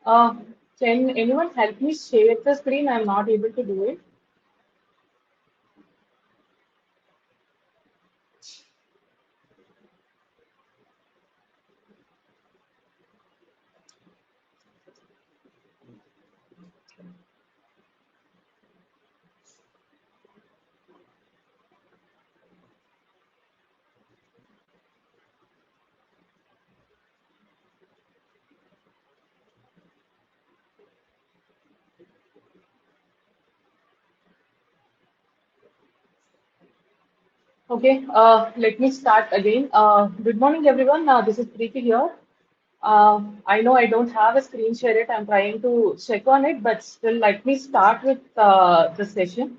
Uh, can anyone help me share the screen? I'm not able to do it. Okay, let me start again. Good morning, everyone. This is Preethi here. I know I don't have a screen share it. I'm trying to check on it, but still, let me start with the session.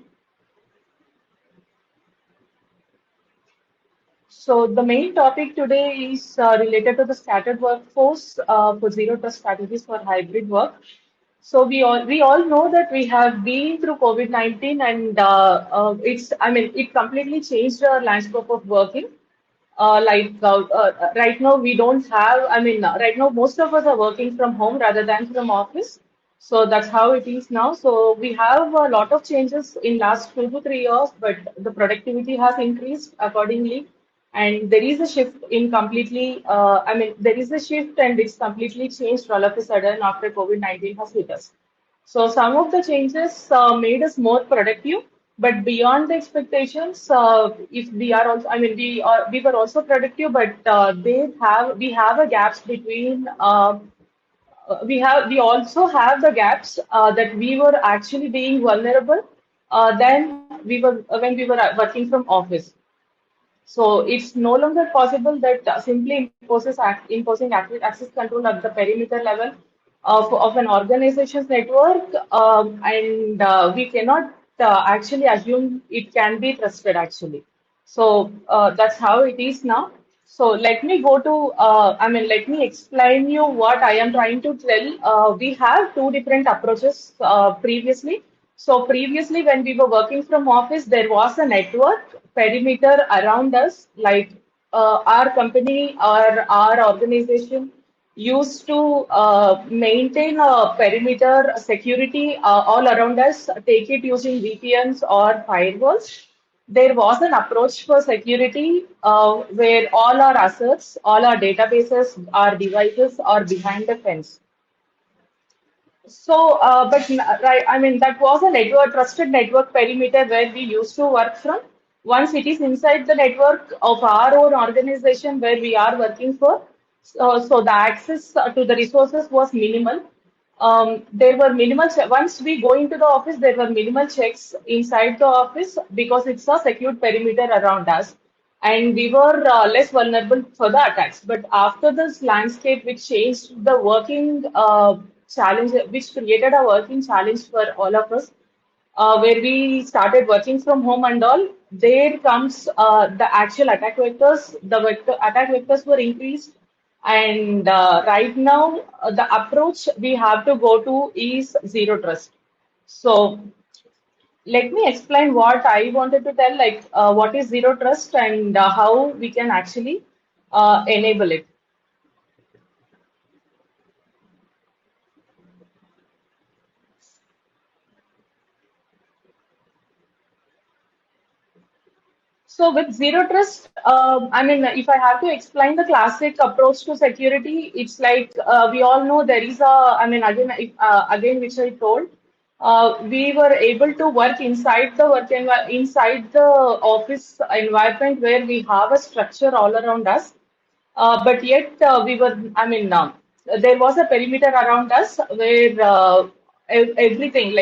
So the main topic today is related to the scattered workforce for zero trust strategies for hybrid work. So we all know that we have been through COVID-19 and it completely changed our landscape of working. Right now we don't have, right now most of us are working from home rather than from office. So that's how it is now. So we have a lot of changes in last 2 to 3 years, but the productivity has increased accordingly. And there is a shift in completely, there is a shift and it's completely changed all of a sudden after COVID-19 has hit us. So some of the changes made us more productive, but beyond the expectations, if we are also, we were also productive, but we have a gaps between we also have the gaps that we were actually being vulnerable then we were when we were working from office. So it's no longer possible that simply imposing access control at the perimeter level of an organization's network, and we cannot actually assume it can be trusted actually. So that's how it is now. So let me go to, let me explain you what I am trying to tell. We have two different approaches previously. So previously, when we were working from office, there was a network perimeter around us, like our company or our organization used to maintain a perimeter security all around us, take it using VPNs or firewalls. There was an approach for security where all our assets, all our databases, our devices are behind the fence. So, right, that was a network, trusted network perimeter where we used to work from. Once it is inside the network of our own organization where we are working for, so the access to the resources was minimal. There were once we go into the office, there were minimal checks inside the office because it's a secured perimeter around us. And we were less vulnerable for the attacks. But after this landscape, which changed the working challenge, which created a working challenge for all of us, where we started working from home and all, there comes the actual attack vectors. The attack vectors were increased, and right now the approach we have to go to is zero trust. So let me explain what I wanted to tell, like what is zero trust and how we can actually enable it. So with zero trust, if I have to explain the classic approach to security, it's like we all know there is a, again, which I told, we were able to work inside the inside the office environment where we have a structure all around us. But yet there was a perimeter around us where everything,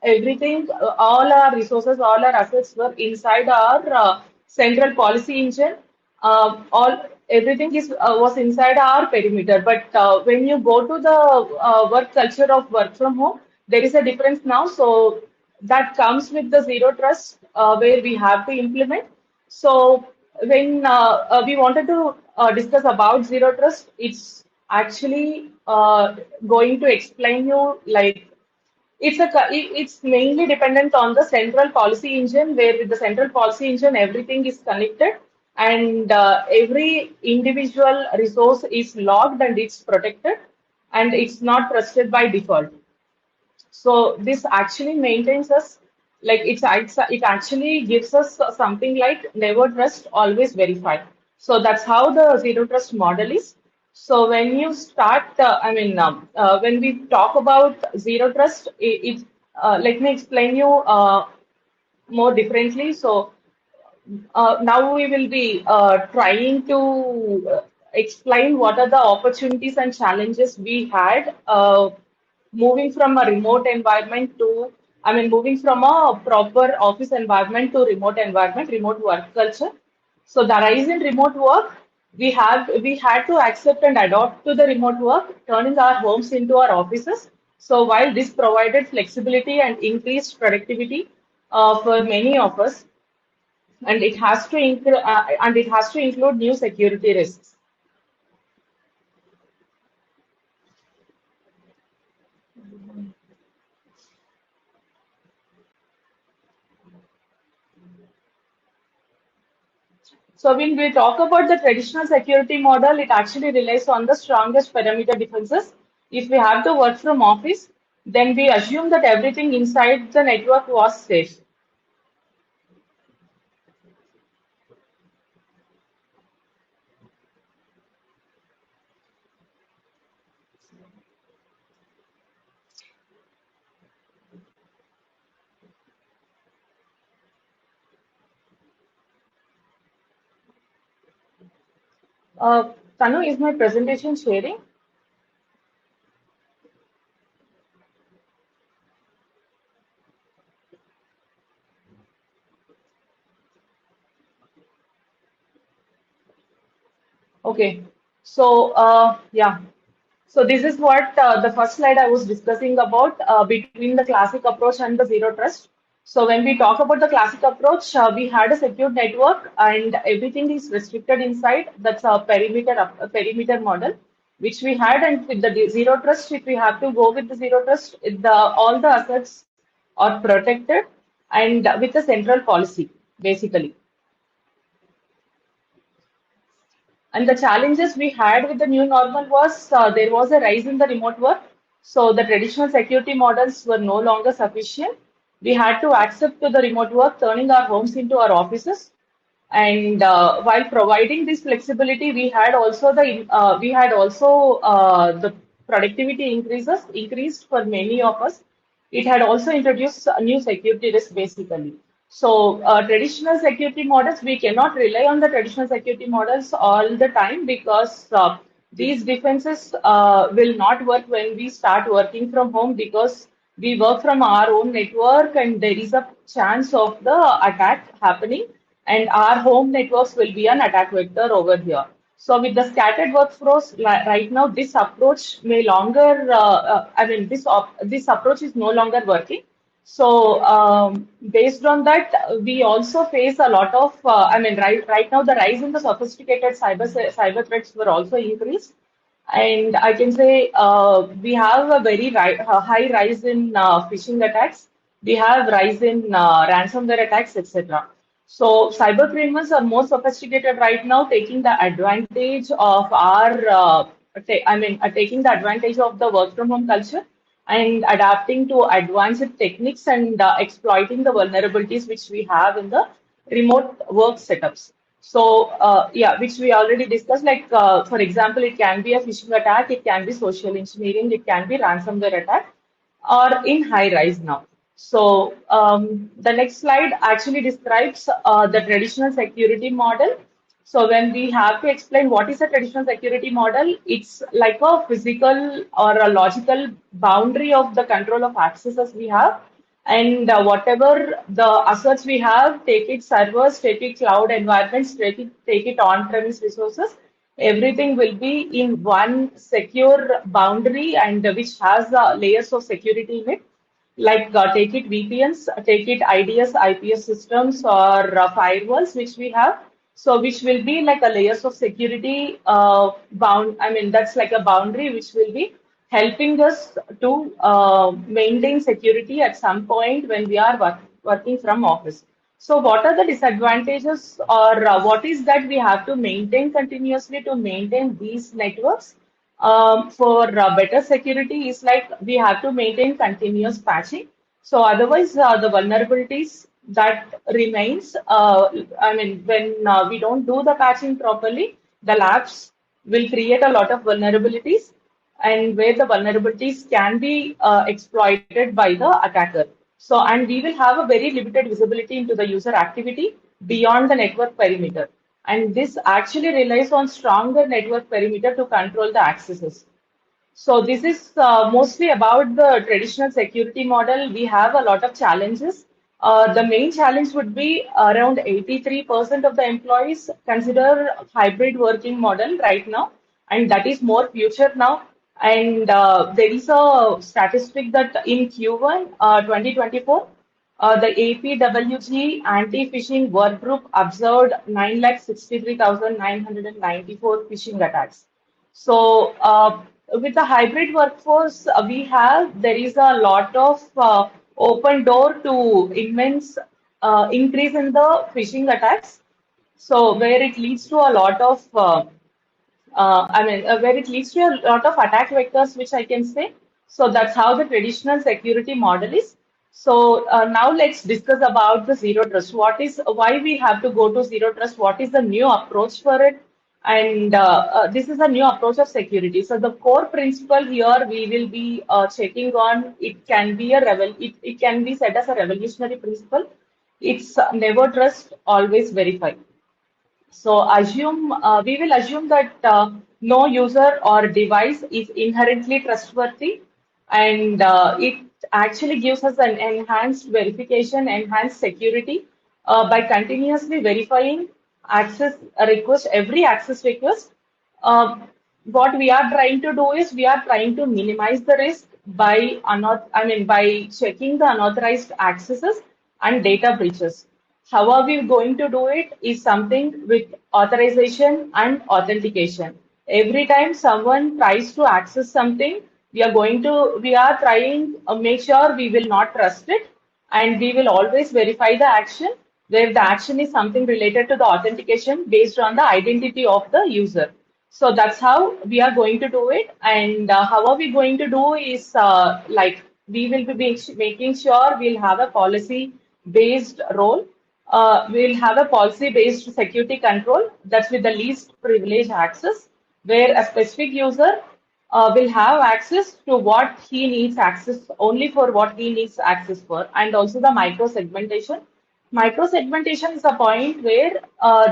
everything, all our resources, all our assets were inside our central policy engine. All everything is was inside our perimeter. But when you go to the work culture of work from home, there is a difference now. So that comes with the zero trust where we have to implement. So when we wanted to discuss about zero trust, it's actually going to explain you like it's mainly dependent on the central policy engine, where with the central policy engine everything is connected and every individual resource is logged and it's protected. and it's not trusted by default. So this actually maintains us, like it actually gives us something like never trust, always verify. So that's how the zero trust model is. So when you start, when we talk about zero trust, let me explain you more differently. So now we will be trying to explain what are the opportunities and challenges we had moving from a remote environment to, moving from a proper office environment to remote environment, remote work culture. So the rise in remote work, we had to accept and adopt to the remote work, turning our homes into our offices. So while this provided flexibility and increased productivity for many of us, and it has to include new security risks. So when we talk about the traditional security model, it actually relies on the strongest perimeter defenses. If we have to work from office, then we assume that everything inside the network was safe. Tanu, is my presentation sharing? Okay. So, yeah. So this is what the first slide I was discussing about between the classic approach and the zero trust. So when we talk about the classic approach, we had a secure network and everything is restricted inside. That's a perimeter model, which we had. And with the zero trust, if we have to go with the zero trust, all the assets are protected and with a central policy, basically. And the challenges we had with the new normal was there was a rise in the remote work. So the traditional security models were no longer sufficient. We had to accept to the remote work, turning our homes into our offices. And while providing this flexibility, we had also the productivity increased for many of us. It had also introduced a new security risk basically. So traditional security models, we cannot rely on the traditional security models all the time because these defenses will not work when we start working from home because we work from our own network and there is a chance of the attack happening and our home networks will be an attack vector over here. So with the scattered workforce right now, this approach may longer, this approach is no longer working. So based on that, we also face a lot of, right now the rise in the sophisticated cyber threats were also increased. And I can say we have a high rise in phishing attacks. We have rise in ransomware attacks, etc. So cyber criminals are more sophisticated right now, taking the advantage of taking the advantage of the work from home culture and adapting to advanced techniques and exploiting the vulnerabilities which we have in the remote work setups. So, yeah, which we already discussed, like, for example, it can be a phishing attack, it can be social engineering, it can be ransomware attack, or in high rise now. So, the next slide actually describes the traditional security model. So, when we have to explain what is a traditional security model, it's like a physical or a logical boundary of the control of accesses we have and whatever the assets we have, take it servers, take it cloud environments, take it on-premise resources, everything will be in one secure boundary and which has layers of security in it. Like take it VPNs, take it IDS, IPS systems or firewalls, which we have. So which will be like a layers of security that's like a boundary which will be helping us to maintain security at some point when we are working from office. So what are the disadvantages or what is that we have to maintain continuously to maintain these networks? For better security is like we have to maintain continuous patching. So otherwise, the vulnerabilities that remains, I mean, when we don't do the patching properly, the labs will create a lot of vulnerabilities, and where the vulnerabilities can be exploited by the attacker. So, and we will have a very limited visibility into the user activity beyond the network perimeter. And this actually relies on stronger network perimeter to control the accesses. So this is mostly about the traditional security model. We have a lot of challenges. The main challenge would be around 83% of the employees consider hybrid working model right now, and that is more future now. And there is a statistic that in Q1 2024, the APWG anti-phishing work group observed 9,63,994 phishing attacks. So, with the hybrid workforce, there is a lot of open door to immense increase in the phishing attacks. So, where it leads to a lot of where it leads to a lot of attack vectors, which I can say. So that's how the traditional security model is. So now let's discuss about the zero trust. Why we have to go to zero trust? What is the new approach for it? And this is a new approach of security. So the core principle here we will be checking on. It can be it can be set as a revolutionary principle. It's never trust, always verify. So we will assume that no user or device is inherently trustworthy, and it actually gives us an enhanced verification, enhanced security by continuously verifying every access request. uh, what we are trying to do is we are trying to minimize the risk by checking the unauthorized accesses and data breaches. How are we going to do it is something with authorization and authentication. Every time someone tries to access something, we are trying make sure we will not trust it, and we will always verify the action where the action is something related to the authentication based on the identity of the user. So that's how we are going to do it. And how are we going to do is we will be making sure we'll have a policy based role. We'll have a policy based security control that's with the least privilege access, where a specific user will have access to what he needs access only for what he needs access for, and also the micro segmentation. Micro segmentation is a point where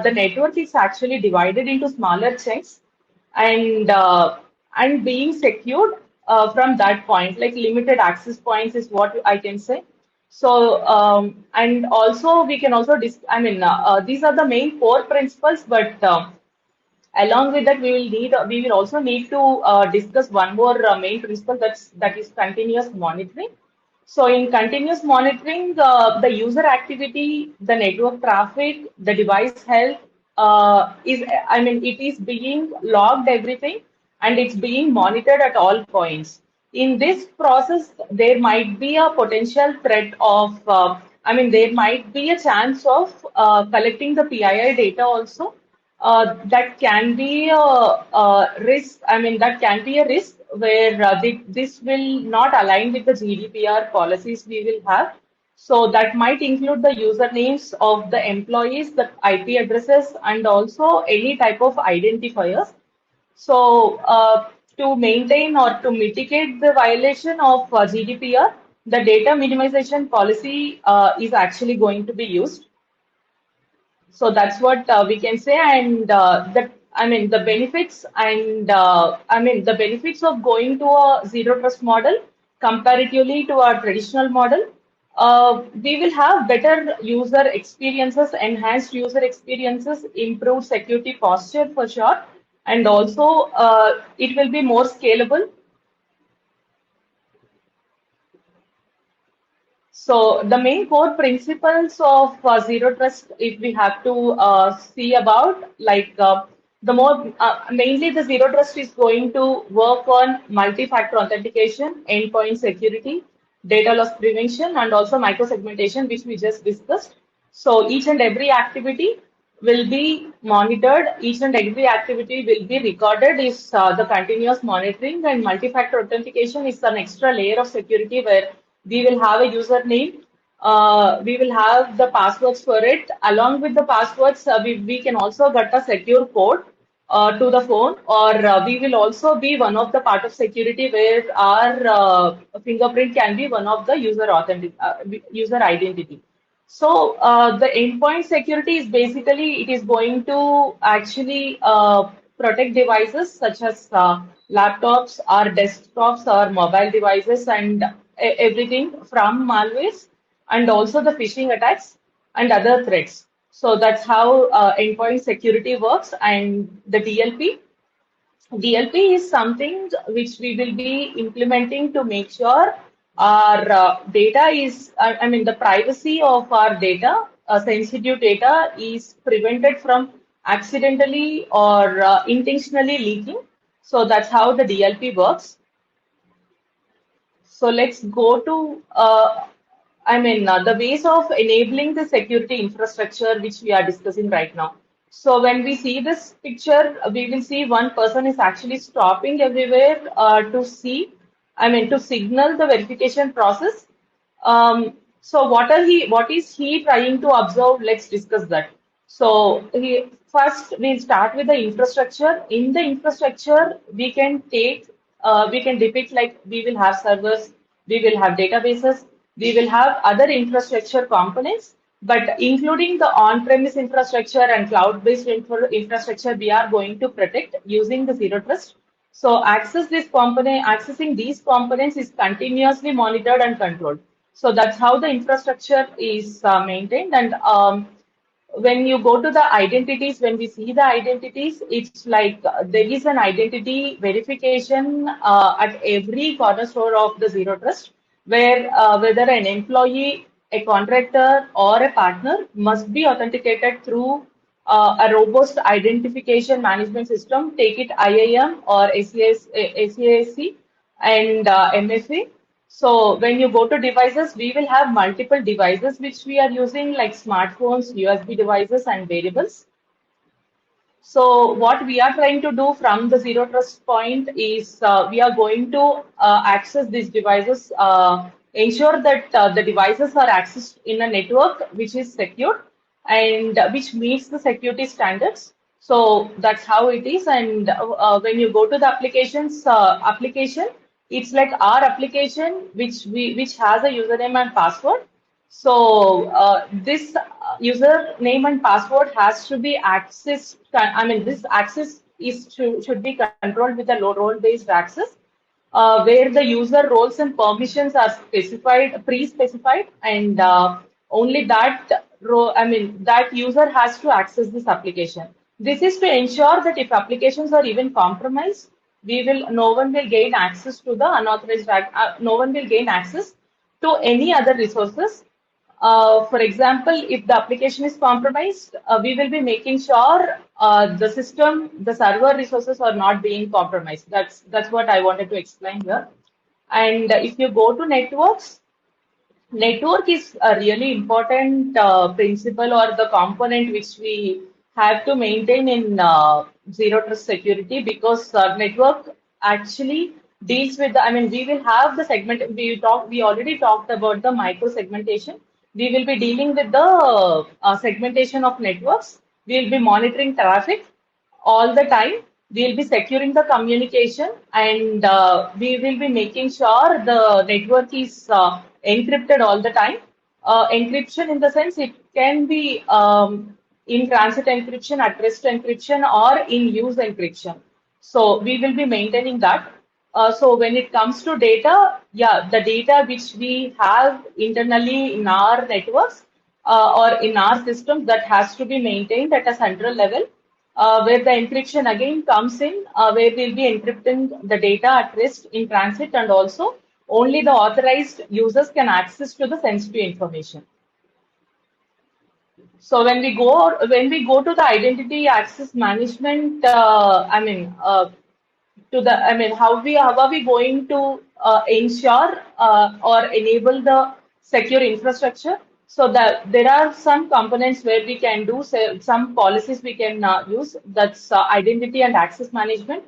the network is actually divided into smaller chunks, and being secured from that point, like limited access points is what I can say. So and also we can also these are the main core principles, but along with that, we will also need to discuss one more main principle, that is continuous monitoring. So in continuous monitoring, the user activity, the network traffic, the device health it is being logged everything, and it's being monitored at all points. In this process, there might be a potential threat of, there might be a chance of collecting the PII data also. That can be a risk. That can be a risk where this will not align with the GDPR policies we will have. So that might include the usernames of the employees, the IP addresses, and also any type of identifiers. So to maintain or to mitigate the violation of GDPR, the data minimization policy is actually going to be used. So that's what we can say, and the benefits the benefits of going to a zero trust model comparatively to our traditional model. We will have better user experiences, enhanced user experiences, improved security posture for sure, and also it will be more scalable. So the main core principles of zero trust, if we have to see about, the more mainly the zero trust is going to work on multi-factor authentication, endpoint security, data loss prevention, and also micro segmentation, which we just discussed. So each and every activity will be monitored. Each and every activity will be recorded. Is the continuous monitoring, and multi-factor authentication is an extra layer of security where we will have a username. We will have the passwords for it. Along with the passwords, we can also get a secure code to the phone, or we will also be one of the part of security where our fingerprint can be one of the user identity. So the endpoint security is basically it is going to actually protect devices such as laptops or desktops or mobile devices and everything from malwares and also the phishing attacks and other threats. So that's how endpoint security works, and the DLP. DLP is something which we will be implementing to make sure our data is, I mean, the privacy of our data, sensitive data is prevented from accidentally or intentionally leaking. So that's how the DLP works. So let's go to, the ways of enabling the security infrastructure which we are discussing right now. So when we see this picture, we will see one person is actually stopping everywhere to see, to signal the verification process. So what is he trying to observe? Let's discuss that. So first we'll start with the infrastructure. In the infrastructure, we can depict like we will have servers, we will have databases, we will have other infrastructure components, but including the on-premise infrastructure and cloud-based infrastructure, we are going to protect using the zero trust. So accessing these components is continuously monitored and controlled. So that's how the infrastructure is maintained. And when you go to the identities, when we see the identities, it's like there is an identity verification at every corner store of the zero trust, where whether an employee, a contractor, or a partner must be authenticated through a robust identification management system, take it IAM or ACAC and MFA. So when you go to devices, we will have multiple devices which we are using like smartphones, USB devices, and wearables. So what we are trying to do from the zero trust point is we are going to access these devices, ensure that the devices are accessed in a network which is secure and which meets the security standards. So that's how it is. And when you go to the application, it's like our application which has a username and password. So this username and password has to be accessed. This access should be controlled with a low role-based access, where the user roles and permissions are pre-specified, and only that user has to access this application. This is to ensure that if applications are even compromised, no one will gain access to the no one will gain access to any other resources. For example, if the application is compromised, we will be making sure the server resources are not being compromised. That's what I wanted to explain here. And if you go to networks, network is a really important principle or the component which we have to maintain in zero trust security, because network actually deals with we will have the we already talked about the micro segmentation. We will be dealing with the segmentation of networks. We will be monitoring traffic all the time. We'll be securing the communication, and we will be making sure the network is encrypted all the time. Encryption in the sense it can be in transit encryption, at rest encryption, or in use encryption. So we will be maintaining that. So when it comes to data, yeah, the data which we have internally in our networks or in our systems, that has to be maintained at a central level, where the encryption again comes in, where we'll be encrypting the data at rest, in transit, and also only the authorized users can access to the sensitive information. So when we go to the identity access management, how are we going to ensure or enable the secure infrastructure? So that there are some components where we can do some policies we can use. That's identity and access management.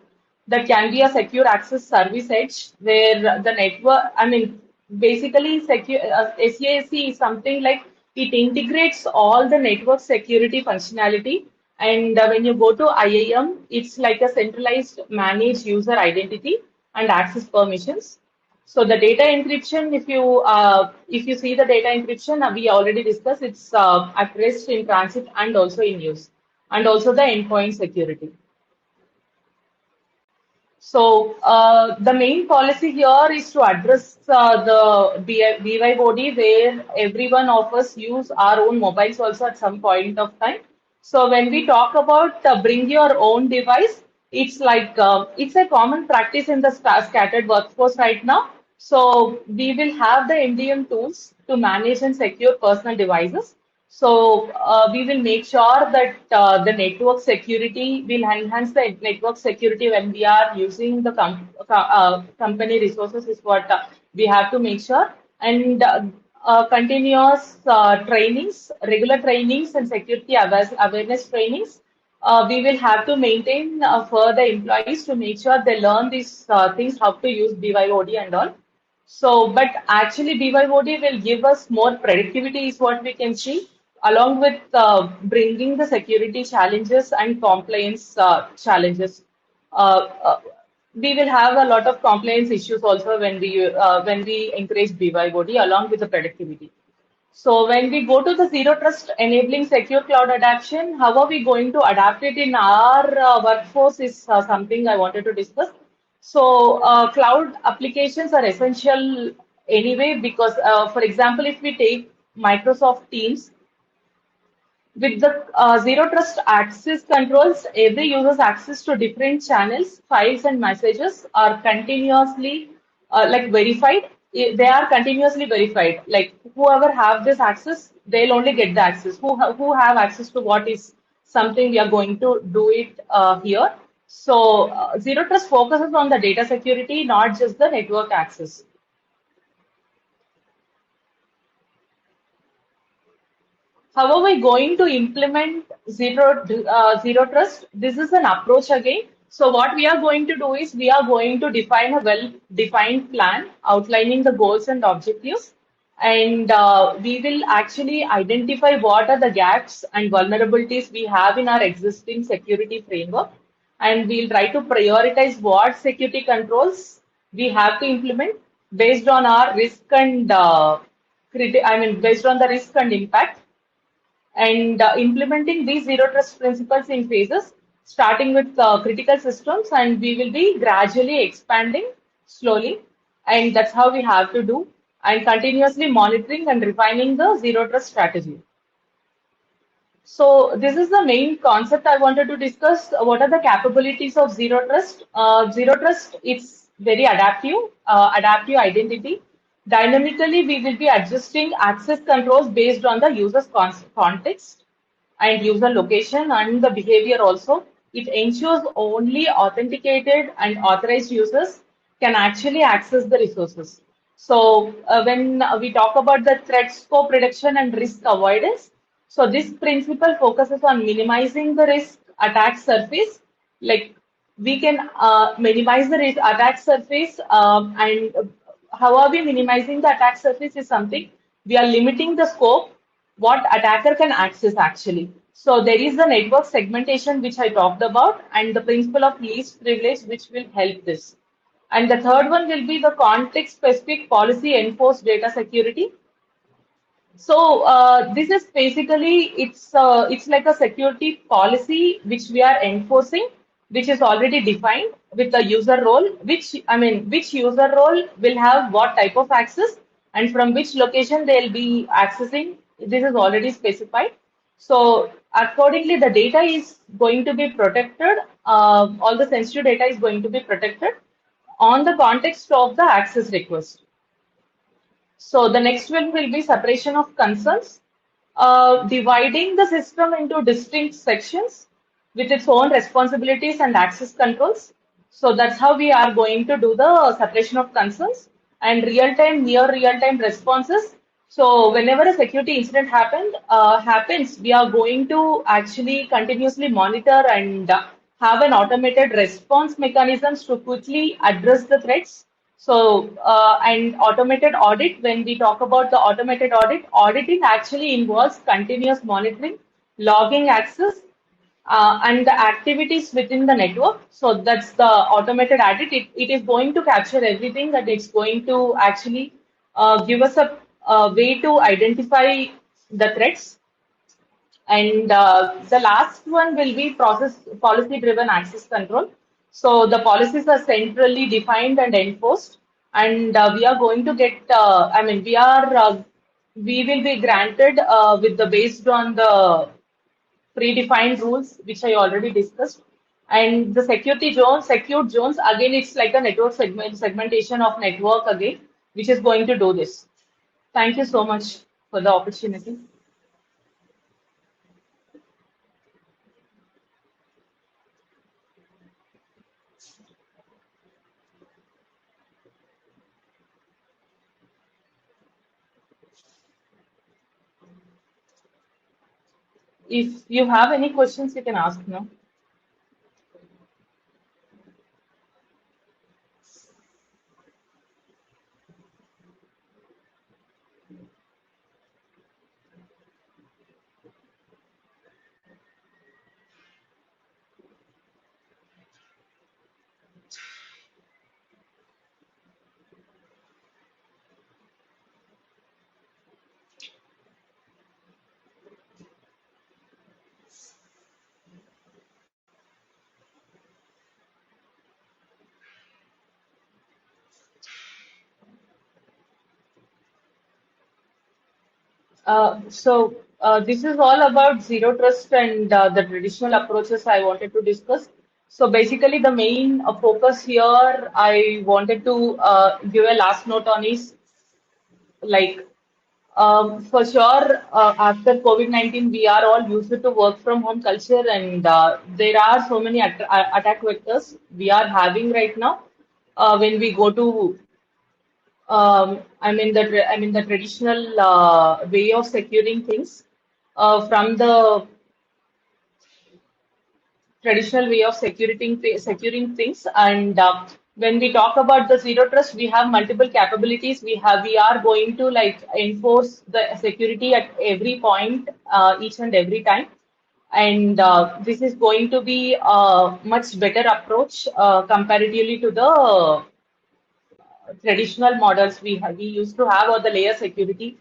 That can be a secure access service edge where the network. I mean, basically, secure SASE is something like it integrates all the network security functionality. And when you go to IAM, it's like a centralized managed user identity and access permissions. So the data encryption, if you see the data encryption, we already discussed, it's at rest, in transit, and also in use, and also the endpoint security. So the main policy here is to address the BYOD where every one of us use our own mobiles also at some point of time. So when we talk about bring your own device, it's like it's a common practice in the scattered workforce right now. So we will have the MDM tools to manage and secure personal devices. So we will make sure that the network security will enhance the network security when we are using the company resources is what we have to make sure. And continuous trainings, regular trainings and security awareness trainings. We will have to maintain for the employees to make sure they learn these things, how to use BYOD and all. So, but actually BYOD will give us more productivity is what we can see, along with bringing the security challenges and compliance challenges. Uh, uh, we will have a lot of compliance issues also when we encourage BYOD along with the productivity. So when we go to the zero trust enabling secure cloud adoption, how are we going to adapt it in our workforce is something I wanted to discuss. So cloud applications are essential anyway because, for example, if we take Microsoft Teams, with the zero trust access controls, every user's access to different channels, files, and messages are continuously like verified. They are continuously verified. Like whoever have this access, they'll only get the access. Who have access to what is something we are going to do it here. So zero trust focuses on the data security, not just the network access. How are we going to implement zero trust? This is an approach again. So what we are going to do is we are going to define a well-defined plan outlining the goals and objectives, and we will actually identify what are the gaps and vulnerabilities we have in our existing security framework, and we'll try to prioritize what security controls we have to implement based on our risk and based on the risk and impact, and implementing these zero trust principles in phases, starting with critical systems, and we will be gradually expanding slowly. And that's how we have to do, and continuously monitoring and refining the zero trust strategy. So this is the main concept I wanted to discuss. What are the capabilities of zero trust? Zero trust, it's very adaptive identity. Dynamically, we will be adjusting access controls based on the user's context and user location and the behavior also. It ensures only authenticated and authorized users can actually access the resources. So when we talk about the threat scope reduction and risk avoidance, so this principle focuses on minimizing the risk attack surface. Like we can minimize the risk attack surface, and how are we minimizing the attack surface is something we are limiting the scope what attacker can access actually. So there is the network segmentation which I talked about and the principle of least privilege which will help this. And the third one will be the context specific policy enforced data security. So this is basically it's like a security policy which we are enforcing, which is already defined with the user role, which user role will have what type of access and from which location they'll be accessing. This is already specified. So accordingly, the data is going to be protected. All the sensitive data is going to be protected on the context of the access request. So the next one will be separation of concerns, dividing the system into distinct sections with its own responsibilities and access controls. So that's how we are going to do the separation of concerns and real-time, near real-time responses So whenever a security incident happens, we are going to actually continuously monitor and have an automated response mechanisms to quickly address the threats. So and automated audit. When we talk about the automated audit, auditing actually involves continuous monitoring, logging access, and the activities within the network. So that's the automated audit. It is going to capture everything, that it's going to actually give us a way to identify the threats. And the last one will be process policy driven access control. So the policies are centrally defined and enforced, and we are going to get, we will be granted with the based on the predefined rules, which I already discussed. And the security zones, secured zones, again, it's like a network segmentation of network again, which is going to do this. Thank you so much for the opportunity. If you have any questions, you can ask now. This is all about zero trust and the traditional approaches I wanted to discuss. So basically, the main focus here I wanted to give a last note on is like for sure, after COVID-19, we are all used to work from home culture, and there are so many attack vectors we are having right now. When we go to, I mean the traditional way of securing things, from the traditional way of securing things. And when we talk about the zero trust, we have multiple capabilities. We are going to like enforce the security at every point, each and every time. And this is going to be a much better approach comparatively to the traditional models we used to have, or the layer security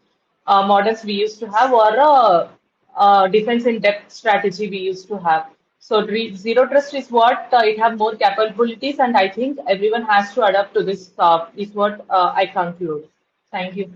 models we used to have, or defense in depth strategy we used to have. So zero trust is what it have more capabilities, and I think everyone has to adapt to this. Is what I conclude. Thank you.